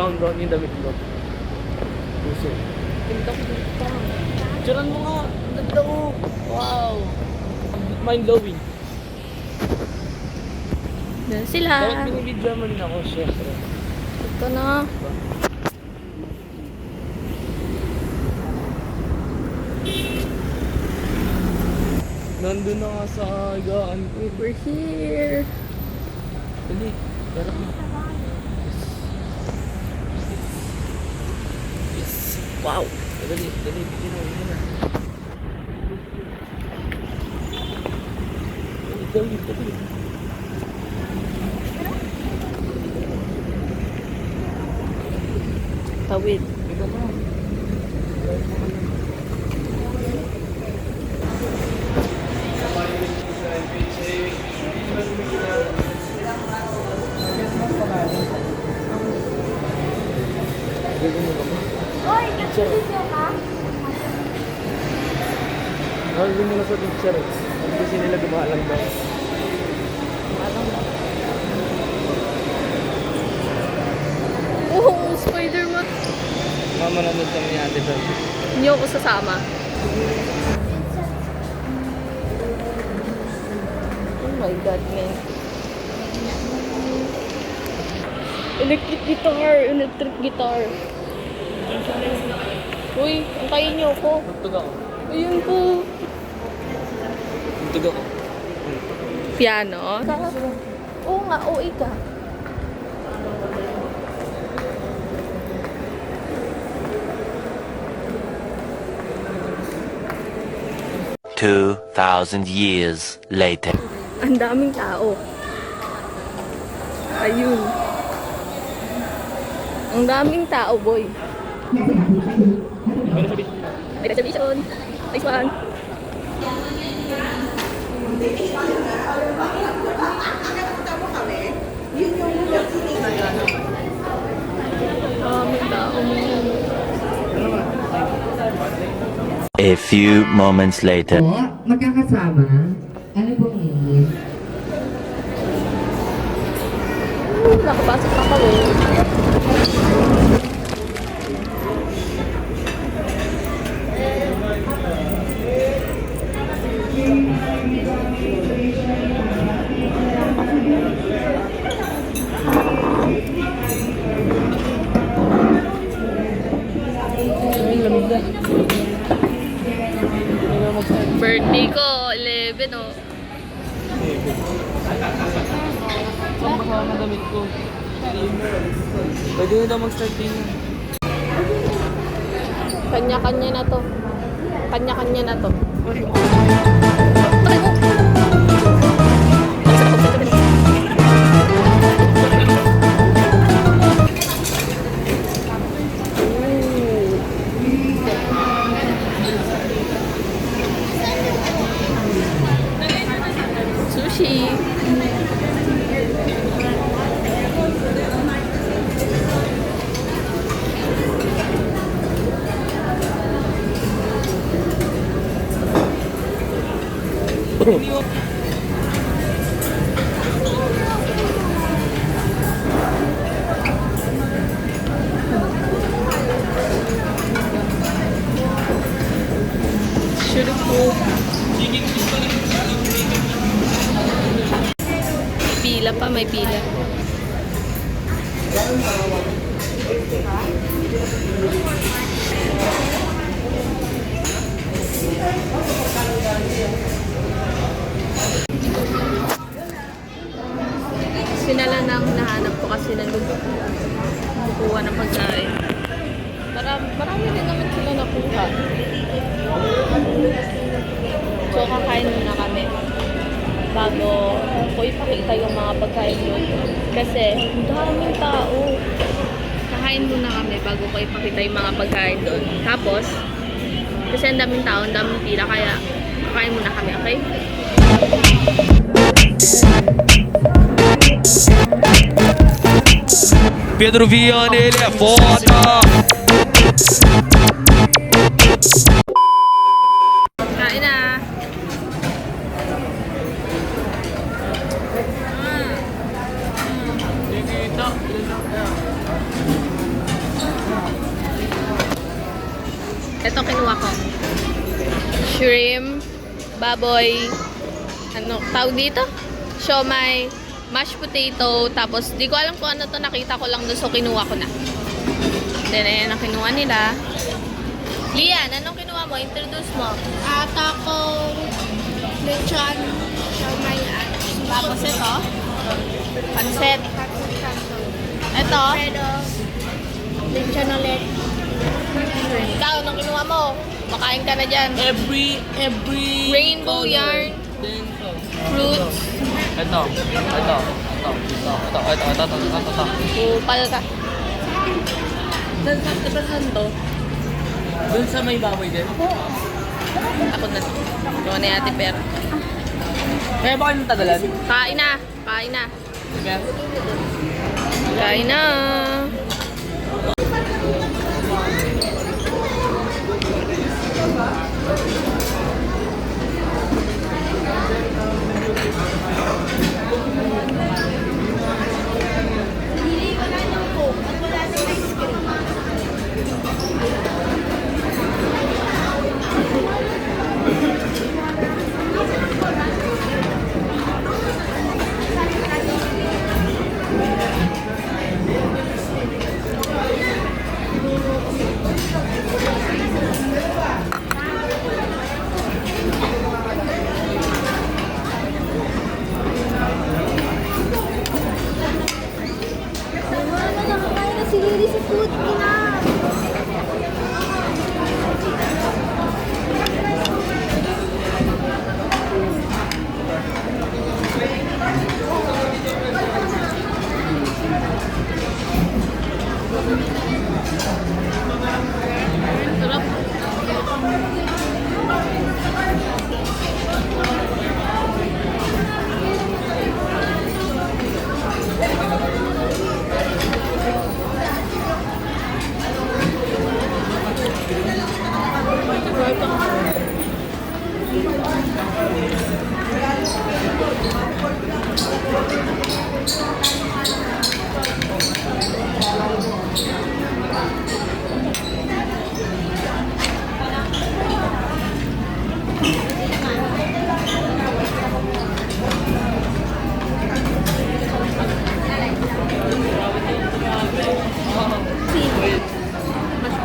Down yung damit ko. Puso. Ganda ko dito. Tsuran mo nga. Ganda ko. Wow. Mind-blowing. Yan sila. Dapat binibidyo mo rin ako, syempre. Ito na. Nandun na nga sa higaan ko. We're here. Dali. Tara mo. Yes. Wow. Dali. Bigyan na. Dali. Tawid. Ito mo. Oy, nag-video ka? Nalagyan mo na sa picture. Kasi nila gumalang daw. Oh, Spider-Man. Mama nanood kami ni Ate Bel. Hindi ako sasama. Oh my God, man. Electric guitar. Uy, antayin niyo ako. Tugtog ako. Ayun po. Tugtog ako. Piano? Oo nga, OA ka. Two 2,000 years later. Ang daming tao. Ayun. Ang daming tao, boy. May reservation. Nice one. Daming tao mo. A few moments later. Po, magkakasama. Ano pong name? Nakapasok na kami. Birthday ko, 11 oh. Saan ba ang damit ko? Pwede na daw mag-start din. Kanya-kanya na to. Kanya-kanya na to. Sushi. Sure po. Pila pa, may pila. Sinala na ang nahanap ko kasi kukuha ng pagkain. Marami din naman sila nakuha. So, kakain muna kami bago ko ipakita yung mga pagkain doon. Kasi, ang daming tao. Kakain muna kami bago ko ipakita yung mga pagkain doon. Tapos, kasi ang daming tao, ang daming pila, kaya kakain muna kami, okay? Pedro Viana, ele é foda. Kain na. shrimp, baboy, ano tawag dito? Siomay, mashed potato, tapos di ko alam kung ano to, nakita ko lang doon so kinuha ko na. Then ayan ang kinuha nila. Lian, anong kinuha mo? Introduce mo. Taco, lechon, siomay, Tapos ito, pansit. Ito, pero lechon ulit. ikaw, anong kinuha mo? Makain ka na dyan. Every Rainbow color. yarn, Then, ito. fruits, Ito. kupal ka. Saan to? Doon sa may baboy din. Ako na. Kinuha ni Ate Per. Kaya ba kayo nang tagalan? Kain na. Kain na. Kaya? Kain na. Mama, nakakain na si Lily sa food ko na. Sarap.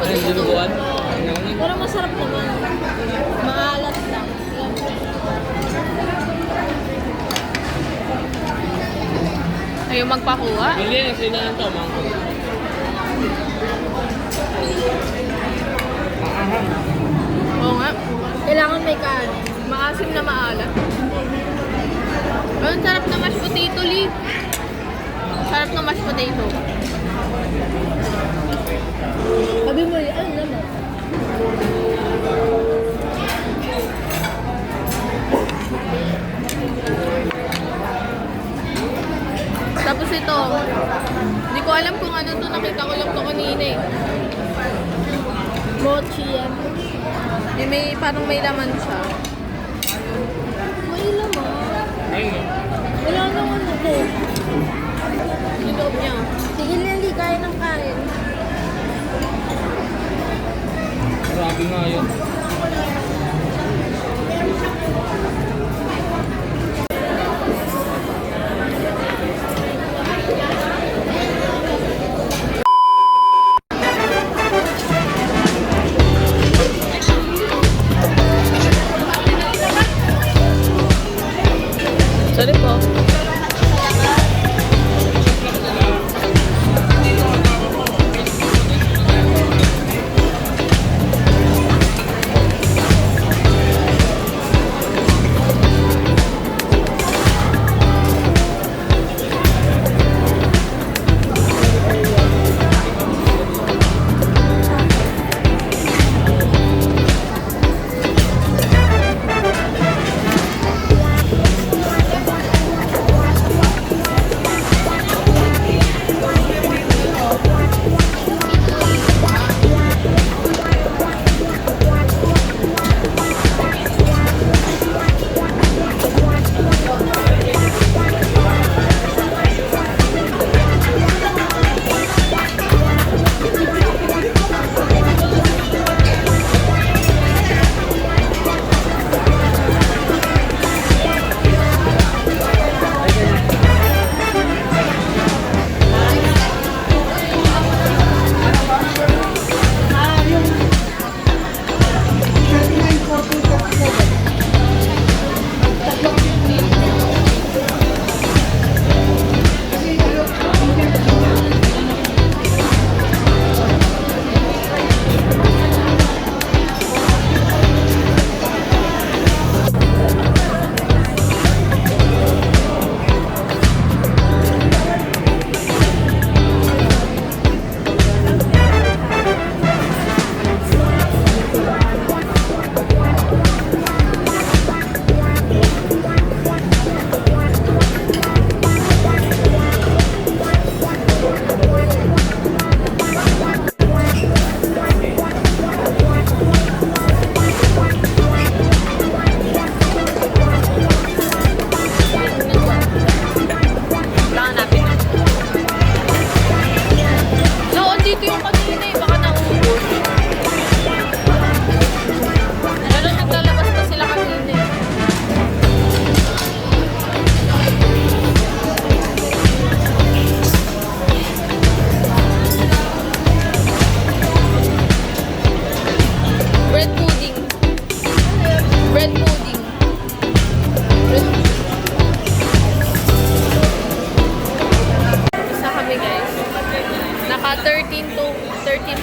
Ano yung dinuguan? Pero masarap naman. Maalat lang. Ayaw magpakuha. Hindi, sinahan to, mangko. Oo nga. Kailangan may kanin. Maasim na maalat. Pero ang sarap na mashed potato, Lee. Sarap na mashed potato. Sabi mo, ano naman? Tapos ito, hindi ko alam kung ano to, nakita ko lang to kanina eh. Mochi yan. May, parang may laman siya. May laman. Ayun. Wala naman ako. Yung loob niya. Sige, Lily, kain ng kain. Grabe nga yun. Sorry po.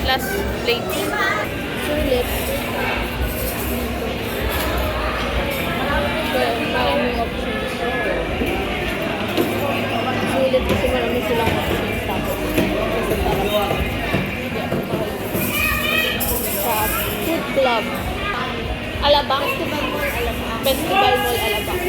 plus plates. Sulit. So, maraming options. Sulit kasi marami silang options. Tapos, sa Food Club. Alabang. Festival Mall, Alabang.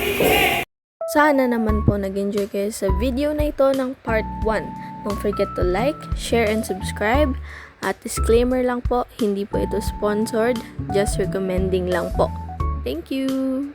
Sana naman po nag-enjoy kayo sa video na ito ng part 1. Don't forget to like, share, and subscribe. At disclaimer lang po, hindi po ito sponsored, just recommending lang po. Thank you!